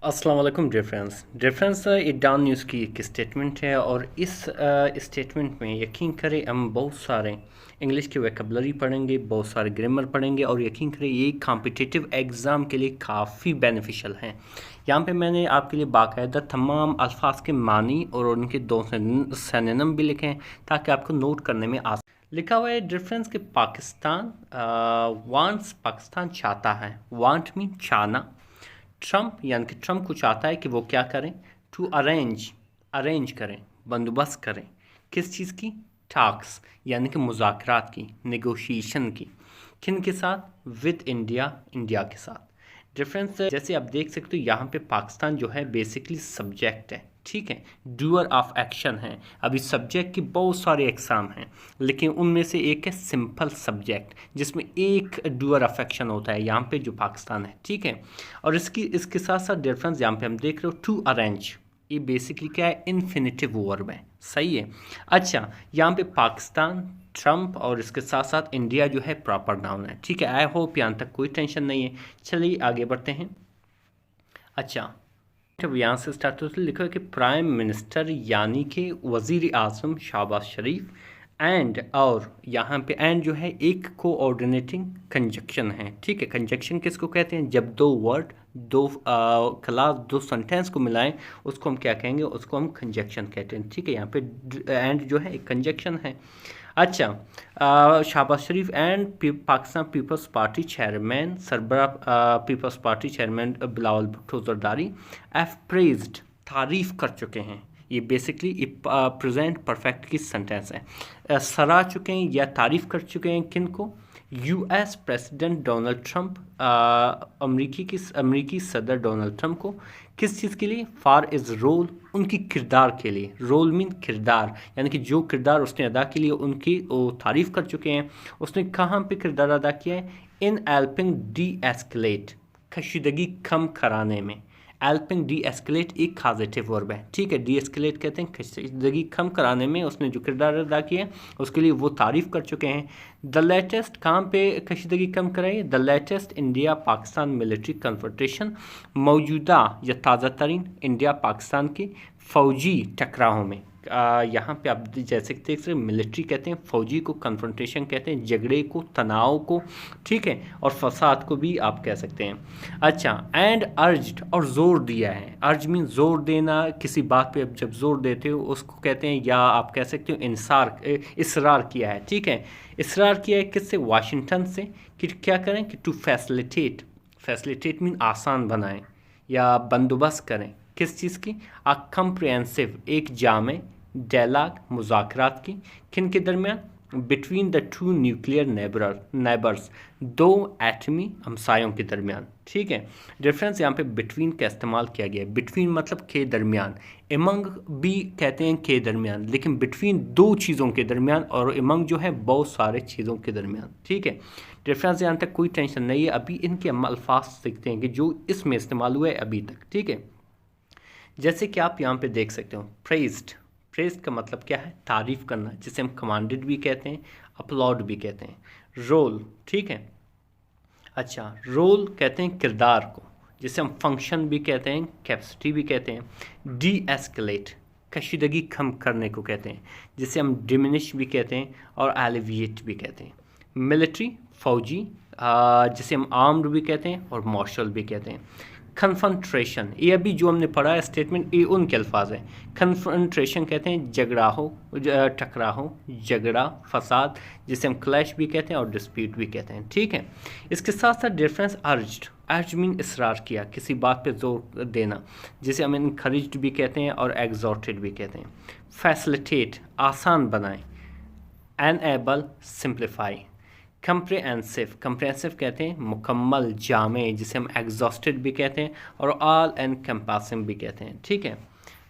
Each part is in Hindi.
अस्सलाम वालेकुम डिफरेंस ईरान न्यूज़ की एक स्टेटमेंट है और इस स्टेटमेंट में यकीन करें हम बहुत सारे इंग्लिश की वोकैबुलरी पढ़ेंगे, बहुत सारे ग्रामर पढ़ेंगे और यकीन करें ये कॉम्पिटिटिव एग्ज़ाम के लिए काफ़ी बेनिफिशियल हैं। यहाँ पे मैंने आपके लिए बाकायदा तमाम अल्फाज के मानी और उनके दो सिनोनिम भी लिखे हैं ताकि आपको नोट करने में आसान। लिखा हुआ है डिफरेंस के पाकिस्तान वांट्स, पाकिस्तान चाहता है, वांट मीन चाहना। ट्रंप यानी कि ट्रंप को चाहता है कि वो क्या करें, टू अरेंज करें, बंदोबस्त करें। किस चीज़ की? टॉक्स यानी कि मुज़ाकरात की, नेगोशिएशन की। किन के साथ? विद इंडिया, इंडिया के साथ। डिफरेंस जैसे आप देख सकते हो यहाँ पे पाकिस्तान जो है बेसिकली सब्जेक्ट है, ठीक है, डूअर ऑफ एक्शन है। अभी सब्जेक्ट की बहुत सारे एग्जाम हैं लेकिन उनमें से एक है सिंपल सब्जेक्ट जिसमें एक डूअर ऑफ एक्शन होता है, यहाँ पे जो पाकिस्तान है, ठीक है। और इसके साथ साथ डिफरेंस यहाँ पे हम देख रहे हो टू अरेंज, ये बेसिकली क्या है? इन्फिनिटिव वर्ब है, सही है। अच्छा, यहाँ पे पाकिस्तान, ट्रंप और इसके साथ साथ इंडिया जो है प्रॉपर नाउन है, ठीक है। आई होप यहाँ तक कोई टेंशन नहीं है। चलिए आगे बढ़ते हैं। अच्छा, जब यहाँ से स्टार्ट होता है लिखा है कि प्राइम मिनिस्टर यानी कि वज़ीर आज़म शहबाज शरीफ एंड, और यहाँ पे एंड जो है एक कोऑर्डिनेटिंग कंजक्शन है, ठीक है। कंजक्शन किसको कहते हैं? जब दो वर्ड, दो क्लास, दो सेंटेंस को मिलाएं उसको हम क्या कहेंगे? उसको हम कंजक्शन कहते हैं, ठीक है। यहाँ पे एंड जो है एक कंजक्शन है। अच्छा, Shahbaz Sharif and Pakistan peoples party chairman सरबरा peoples party chairman Bilawal Bhutto Zardari have praised, तारीफ कर चुके हैं। ये बेसिकली प्रेजेंट परफेक्ट की सेंटेंस है। सराह चुके हैं या तारीफ कर चुके हैं किन को? यूएस प्रेसिडेंट डोनाल्ड ट्रंप, अमरीकी सदर डोनाल्ड ट्रंप को। किस चीज़ के लिए? फॉर इज रोल, उनकी किरदार के लिए। रोल मीन किरदार, यानी कि जो किरदार उसने अदा के लिए उनकी वो तारीफ़ कर चुके हैं। उसने कहाँ पे किरदार अदा किया है? इन हेल्पिंग डी एस्केलेट, कशीदगी कम कराने में। हेल्पिंग डी एस्केलेट एक पॉजिटिव वर्ब है, ठीक है। डी एस्केलेट कहते हैं कशीदगी कम कराने में उसने जो किरदार अदा किया है उसके लिए वो तारीफ़ कर चुके हैं। द लेटेस्ट, कहाँ पे कशीदगी कम कराई? The latest India Pakistan military confrontation, मौजूदा या ताज़ा तरीन इंडिया पाकिस्तान के फ़ौजी टकराव में। यहाँ पे आप जैसे देख सकते मिलिट्री कहते हैं, फौजी को कन्फ्रंटेशन कहते हैं, झगड़े को, तनाव को, ठीक है, और फसाद को भी आप कह सकते हैं। अच्छा, एंड अर्ज्ड, और जोर दिया है। अर्ज मीन जोर देना, किसी बात पे जब जोर देते हो उसको कहते हैं, या आप कह सकते हो इसरार किया है, ठीक है। इसरार किया है किससे? वाशिंगटन से, कि क्या करें? कि टू फैसिलिटेट, फैसिलिटेट मीन आसान बनाएं या बंदोबस्त करें। किस चीज़ की? अ कम्प्रिहेंसिव, एक जामे डायलॉग, मुज़ाकरात की। किन के दरमियान? Between the two nuclear neighbours, दो एटमी हमसायों के दरमियान, ठीक है। डिफरेंस यहाँ पे बिटवीन का इस्तेमाल किया गया है। बिटवीन मतलब के दरमियान, एमंग भी कहते हैं के दरमियान, लेकिन बिटवीन दो चीज़ों के दरमियान, और एमंग जो है बहुत सारे चीज़ों के दरमियान, ठीक है। डिफरेंस यहाँ तक कोई टेंशन नहीं है। अभी इनके हम अल्फाज सीखते हैं कि जो इसमें इस्तेमाल हुए अभी तक, ठीक है। जैसे कि आप यहाँ पे देख सकते हो प्रेज्ड, प्रेज्ड का मतलब क्या है? तारीफ़ करना, जिसे हम कमांडेड भी कहते हैं, अपलॉड भी कहते हैं। रोल, ठीक है। अच्छा, रोल कहते हैं किरदार को, जिसे हम फंक्शन भी कहते हैं, कैपेसिटी भी कहते हैं। डी एस्केलेट, कशीदगी कम करने को कहते हैं, जिसे हम डिमिनिश भी कहते हैं और एलिविएट भी कहते हैं। मिलिट्री, फौजी, जिसे हम आर्म्ड भी कहते हैं और मार्शल भी कहते हैं। कन्फ्रंट्रेशन, ये अभी जो हमने पढ़ा है स्टेटमेंट, ये उनके अल्फाज हैं। कन्फ्रंट्रेशन कहते हैं झगड़ा हो, टकरा हो, झगड़ा, फसाद, जिसे हम क्लैश भी कहते हैं और डिस्प्यूट भी कहते हैं, ठीक है। इसके साथ साथ डिफरेंस अर्ज्ड, अर्ज मीन इसरार किया, किसी बात पे जोर देना, जिसे हम इनकरेज्ड भी कहते हैं और एग्जॉर्टेड भी कहते हैं। फैसिलिटेट, आसान बनाएं। Enable, simplify. कंप्रिहेंसिव, कंप्रिहेंसिव कहते हैं मुकम्मल, जामे, जिसे हम एग्जॉस्टेड भी कहते हैं और ऑल एनकम्पासिंग भी कहते हैं, ठीक है।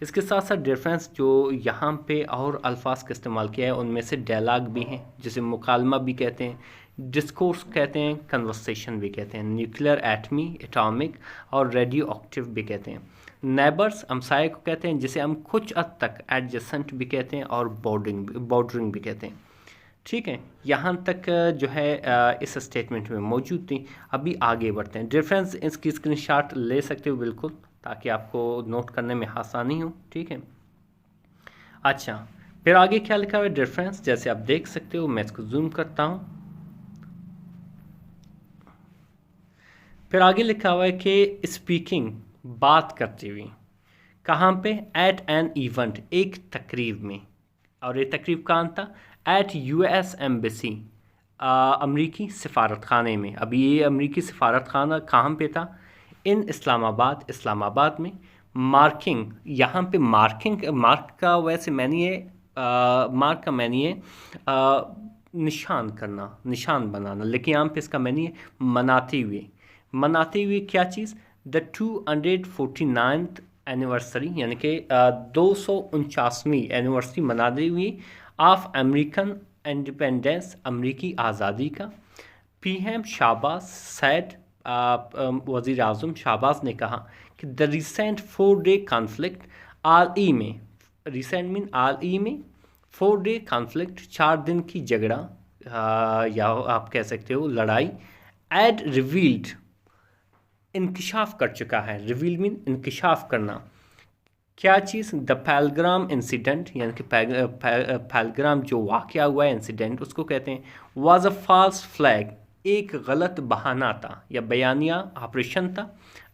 इसके साथ साथ डिफरेंस जो यहाँ पे और अल्फाज का इस्तेमाल किया है उनमें से डायलॉग भी हैं, जिसे मुकालमा भी कहते हैं, डिस्कोर्स कहते हैं, कन्वर्सेशन भी कहते हैं, न्यूक्लियर, एटमी, एटॉमिक और रेडियो एक्टिव भी कहते हैं। नेबर्स, हमसाये को कहते हैं, जिसे हम कुछ हद तक एडजेसेंट भी कहते हैं और बॉर्डरिंग भी कहते हैं, ठीक है। यहाँ तक जो है इस स्टेटमेंट में मौजूद थी। अभी आगे बढ़ते हैं। डिफरेंस इसकी स्क्रीनशॉट ले सकते हो बिल्कुल, ताकि आपको नोट करने में आसानी हो, ठीक है। अच्छा, फिर आगे क्या लिखा हुआ है डिफरेंस, जैसे आप देख सकते हो, मैं इसको जूम करता हूँ। फिर आगे लिखा हुआ है कि स्पीकिंग, बात करते हुए, कहाँ पे, एट एन इवेंट, एक तकरीब में, और ये तकरीब कहाँ था, एट यूएस एम्बेसी, अमरीकी सफारत खाने में। अभी ये अमरीकी सफारत खाना कहाँ पे था, इन इस्लामाबाद, इस्लामाबाद में। मार्किंग, यहाँ पे मार्किंग, मार्क का वैसे मैंने ये मार्क का मैंने ये निशान करना, निशान बनाना, लेकिन यहाँ पे इसका मैंने ये मनाते हुए, मनाते हुए क्या चीज़, द 249th एनिवर्सरी, यानी कि 249वीं एनिवर्सरी मनाते हुए ऑफ अमेरिकन इंडिपेंडेंस, अमरीकी आज़ादी का। पीएम शाहबाज सैड, वज़ीर आज़म शाहबाज ने कहा कि द रिसेंट 4-day कॉन्फ्लिक्ट आल ई में, रिसेंट मीन आल ई में, 4-day कॉन्फ्लिक्ट, 4 दिन की झगड़ा, या आप कह सकते हो लड़ाई, एड रिवील्ड, इंकिशाफ कर चुका है, रिवील मीन इंकिशाफ करना, क्या चीज़, द पैलग्राम इंसिडेंट, यानी कि पैलग्राम जो वाक़या हुआ है, इंसिडेंट उसको कहते हैं, वाज अ फॉल्स फ्लैग, एक गलत बहाना था या बयानिया ऑपरेशन था,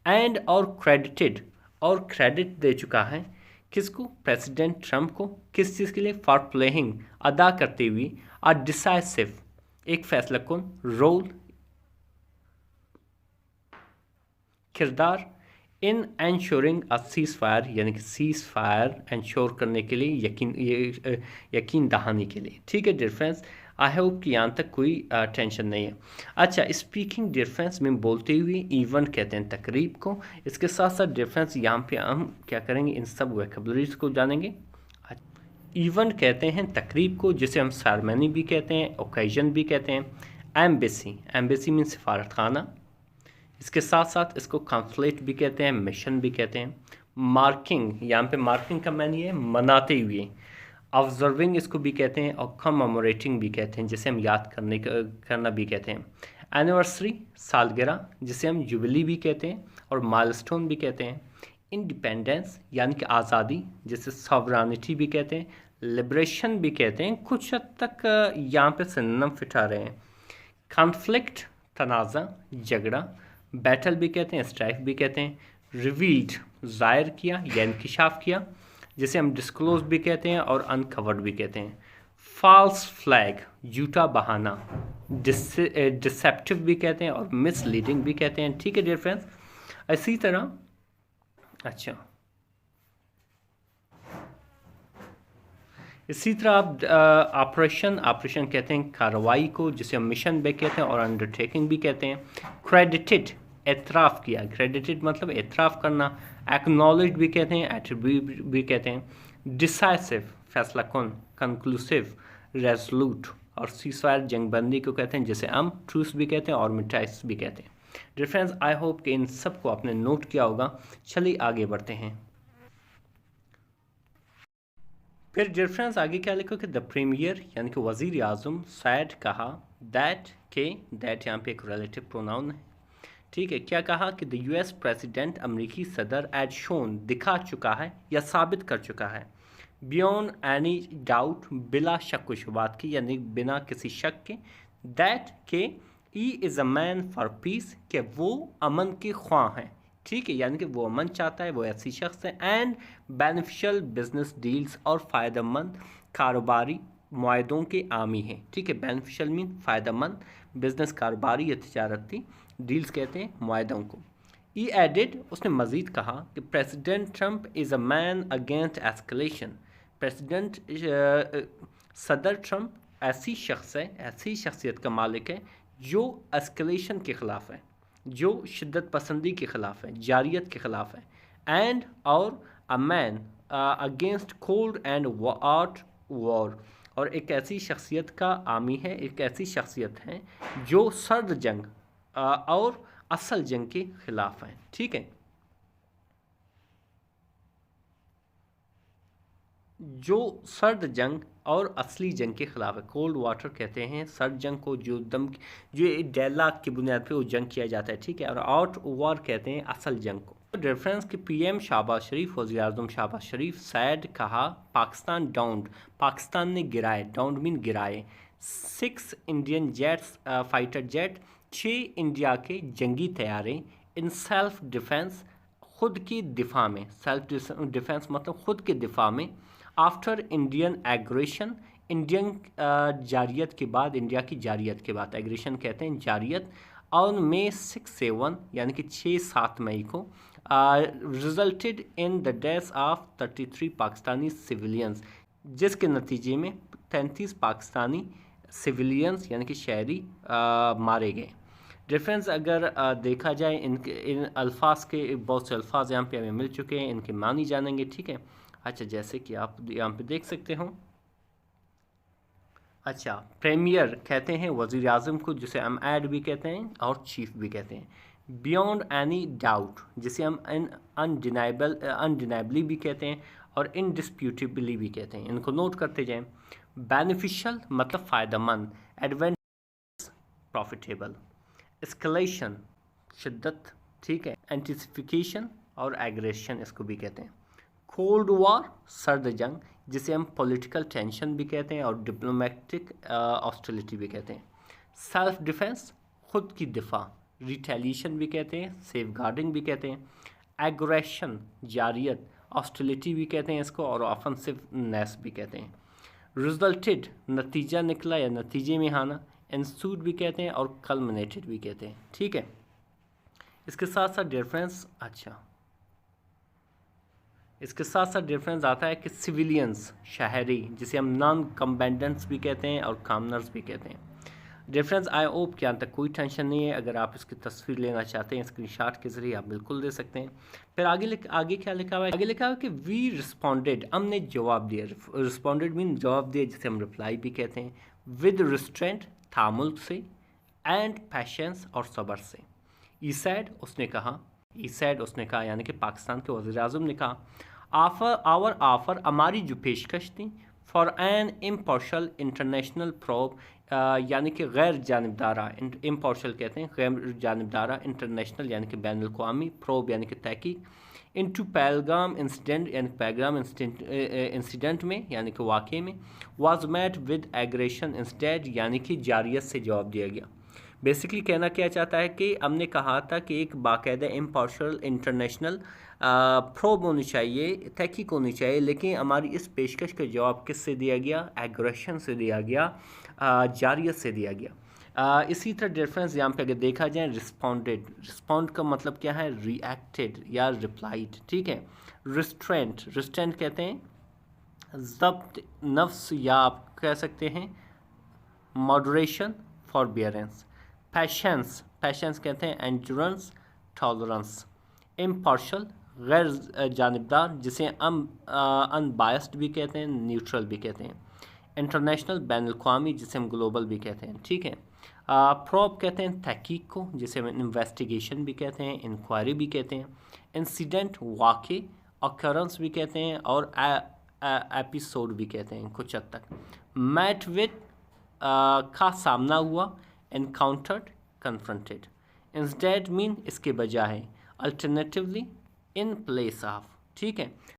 एंड और क्रेडिटेड, और क्रेडिट दे चुका है किसको, प्रेसिडेंट ट्रंप को, किस चीज़ के लिए, फॉर प्लेइंग, अदा करते हुए, अ डिसाइसिव, एक फैसला कौन, रोल, किरदार, इन एंश्योरिंग अ सीज़ फायर, यानी कि सीज़ फायर एंश्योर करने के लिए, यकीन दहानी के लिए, ठीक है डिफरेंस। आई होप कि यहाँ तक कोई टेंशन नहीं है। अच्छा, स्पीकिंग डिफरेंस में बोलते हुए, इवेंट कहते हैं तकरीब को, इसके साथ साथ डिफरेंस यहाँ पे हम क्या करेंगे, इन सब वोकैबुलरीज को जानेंगे। इवेंट कहते हैं तकरीब को, जिसे हम सेरेमनी भी कहते हैं, ओकेजन भी कहते हैं। एम्बेसी, एम्बेसी मीन सफारत खाना, इसके साथ साथ इसको कॉन्फ्लिक्ट भी कहते हैं, मिशन भी कहते हैं। मार्किंग, यहाँ पे मार्किंग का मैंने है मनाते हुए। ऑब्जर्विंग इसको भी कहते हैं, और कममेमोरेटिंग भी कहते हैं, जिसे हम याद करना भी कहते हैं। एनिवर्सरी, सालगिरह, जिसे हम जुबली भी कहते हैं और माइलस्टोन भी कहते हैं। इंडिपेंडेंस, यानी कि आज़ादी, जिसे सॉवरेनिटी भी कहते हैं, लिबरेशन भी कहते हैं, कुछ हद तक यहाँ पे सिनोनिम फिट आ रहे हैं। कॉन्फ्लिक्ट, तनाज़ा, झगड़ा, बैटल भी कहते हैं, स्ट्राइक भी कहते हैं। रिवील्ड, ज़ाहिर किया या इंकिशाफ किया, जिसे हम डिस्क्लोज भी कहते हैं और अनकवर्ड भी कहते हैं। फॉल्स फ्लैग, झूठा बहाना, डिसेप्टिव भी कहते हैं और मिसलीडिंग भी कहते हैं, ठीक है डियर फ्रेंड्स। इसी तरह अच्छा, इसी तरह आप ऑपरेशन कहते हैं कार्रवाई को, जिसे हम मिशन भी कहते हैं और अंडरटेकिंग भी कहते हैं। क्रेडिटेड, एतराफ़ किया, क्रेडिटेड मतलब एतराफ़ करना। एक्नॉलेज भी कहते हैं, एट्रीब्यूट भी कहते हैं। डिसाइसिव, फैसला कौन, कंक्लूसिव, रेजोल्यूट, और सीज़फायर, जंगबंदी को कहते हैं, जिसे हम ट्रूस भी कहते हैं और मिटाइस भी कहते हैं। डियर फ्रेंड्स, आई होप कि इन सब को आपने नोट किया होगा। चलिए आगे बढ़ते हैं। फिर डियर फ्रेंड्स आगे क्या लिखो कि द प्रीमियर, यानी कि वज़ीर आज़म सैड, कहा, दैट के, दैट यहाँ पे एक रिलेटिव प्रोनाउन है, ठीक है। क्या कहा कि द यूएस प्रेसिडेंट, अमरीकी सदर, एड शोन, दिखा चुका है या साबित कर चुका है, बियॉन्ड एनी डाउट, बिला शक व शुबात की, यानी बिना किसी शक के, दैट के ई is a man for peace, कि वो अमन के ख्वाह हैं, ठीक है, यानी कि वो अमन चाहता है, वो ऐसी शख्स है। एंड बेनिफिशियल बिजनेस डील्स, और फ़ायदेमंद कारोबारी मुआहदों के आमी हैं, ठीक है। बेनिफिशियल मीन फ़ायदेमंद, बिजनेस कारोबारी या तिजारती, डील्स कहते हैं मुआहदों को। ई एडिड, उसने मज़ीद कहा कि president Trump is a man against escalation, president सदर ट्रंप ऐसी शख्स है, ऐसी शख्सियत का मालिक है जो एस्केलेशन के ख़िलाफ़ है, जो शिद्दत पसंदी के ख़िलाफ़ है, जारियत के ख़िलाफ़ है। एंड और a man against cold and hot war, और एक ऐसी शख्सियत का आमी है, एक ऐसी शख्सियत है जो सर्द जंग और असल जंग के ख़िलाफ़ है, ठीक है। जो सर्द जंग और असली जंग के ख़िलाफ़ है। कोल्ड वाटर कहते हैं सर्द जंग को, जो डायलॉग की बुनियाद पे वो जंग किया जाता है, ठीक है। और आउट वॉर कहते हैं असल जंग को, रेफरेंस कि पीएम शहबाज शरीफ, वज़ीर आज़म शहबाज शरीफ सैड कहा पाकिस्तान डाउन्ड, पाकिस्तान ने गिराए, डाउन्ड मीन गिराए 6 Indian jets, fighter jet, 6 India के जंगी तैयारे इन सेल्फ डिफेंस, खुद की दिफा में, सेल्फ डिफेंस मतलब खुद के दिफा में, आफ्टर इंडियन एग्रेशन, इंडियन जारियत के बाद, इंडिया की जारियत के बाद, एग्रेशन कहते हैं जारियत, ऑन मई 6-7 यानी कि 6-7 मई को resulted in the death of 33 Pakistani civilians, जिसके नतीजे में 33 पाकिस्तानी सिविलियंस यानी कि शहरी मारे गए। डिफरेंस अगर देखा जाए इन अल्फाज के, बहुत से अल्फाज यहाँ पे हमें मिल चुके हैं, इनके मानी जानेंगे, ठीक है। अच्छा, जैसे कि आप यहाँ पे देख सकते हो, अच्छा, प्रीमियर कहते हैं वज़ीर आज़म को, जिसे हम एड भी कहते हैं और चीफ भी कहते हैं। बियॉन्ड एनी डाउट, जिसे हम अनडिनाइबली भी कहते हैं और इनडिस्प्यूटेबली भी कहते हैं, इनको नोट करते जाएं। बेनिफिशियल मतलब फ़ायदेमंद, एडवेंटेज प्रॉफिटेबल, एस्केलेशन शिद्दत, ठीक है, एंटिसिफिकेशन और एग्रेशन इसको भी कहते हैं। कोल्ड वॉर सर्द जंग, जिसे हम पॉलिटिकल टेंशन भी कहते हैं और डिप्लोमेटिक ऑस्टिलिटी भी कहते हैं। सेल्फ डिफेंस खुद की दिफा, रिटेलिएशन भी कहते हैं, सेफ गार्डिंग भी कहते हैं। एग्रेशन जारियत, ऑस्टिलिटी भी कहते हैं इसको और ऑफेंसिवनेस भी कहते हैं। रिजल्टेड नतीजा निकला या नतीजे में आना, इंस्यूड भी कहते हैं और कल्मिनेटेड भी कहते हैं, ठीक है। इसके साथ साथ डिफरेंस, अच्छा, इसके साथ साथ डिफरेंस आता है कि सिविलियंस शहरी, जिसे हम नॉन कम्बेंडेंट्स भी कहते हैं और कामनर्स भी कहते हैं। डिफरेंस आई होप कि यहाँ तक कोई टेंशन नहीं है। अगर आप इसकी तस्वीर लेना चाहते हैं स्क्रीनशॉट के ज़रिए आप बिल्कुल दे सकते हैं। फिर आगे क्या लिखा हुआ है, आगे लिखा हुआ है कि वी रिस्पॉन्डेड, हमने जवाब दिया। रिस्पॉन्डेड मीन जवाब दिया, जिसे हम रिप्लाई भी कहते हैं। विद रिस्ट्रेंट तामुल से, एंड पैशंस और सब्र से। ई सैड उसने कहा, ई सैड उसने कहा यानी कि पाकिस्तान के वज़ीर आज़म ने कहा, आवर ऑफ़र हमारी जो पेशकश थी, for an impartial international probe, यानी कि गैर जानबदारा, इम्पार्शल कहते हैं गैर जानबदारा, इंटरनेशनल यानी कि बैनुल अक़वामी, प्रोब यानी कि तहकीक, इनटू पहलगाम इंसिडेंट यानी कि पहलगाम इंसिडेंट में यानी कि वाक़े में, was met with aggression instead यानी कि जारियत से जवाब दिया गया। बेसिकली कहना क्या चाहता है कि हमने कहा था कि एक बाकायदा इम्पार्शल इंटरनेशनल प्रोब होनी चाहिए, तहकीक होनी चाहिए, लेकिन हमारी इस पेशकश का जवाब किससे दिया गया, एग्रेशन से दिया गया, जारियत से दिया गया। इसी तरह डिफरेंस यहाँ पे अगर देखा जाए, रिस्पॉन्डेड, रिस्पॉन्ड का मतलब क्या है, रिएक्टेड या रिप्लाइड, ठीक है। रिस्ट्रेंट, रिस्ट्रेंट कहते हैं ज़ब्त नफ्स या आप कह सकते हैं मॉडरेशन, फॉरबियरेंस। पैशंस, पैशंस कहते हैं एंड्योरेंस, टॉलरेंस। इम्पार्शल गैर जानबदार, जिसे अनबायस्ड भी कहते हैं, न्यूट्रल भी कहते हैं। इंटरनेशनल बैनुल-अक़वामी, जिसे हम ग्लोबल भी कहते हैं, ठीक है। प्रोब कहते हैं तहकीक को, जिसे हम इन्वेस्टिगेशन भी कहते हैं, इंक्वायरी भी कहते हैं। इंसिडेंट वाक़े, ऑकरेंस भी कहते हैं और एपिसोड भी कहते हैं कुछ हद तक। मैट विद का सामना हुआ, एनकाउंटर्ड, कन्फ्रंटेड। इंस्टेड मीन इसके बजाय, अल्टरनेटिवली, इन प्लेस ऑफ, ठीक है।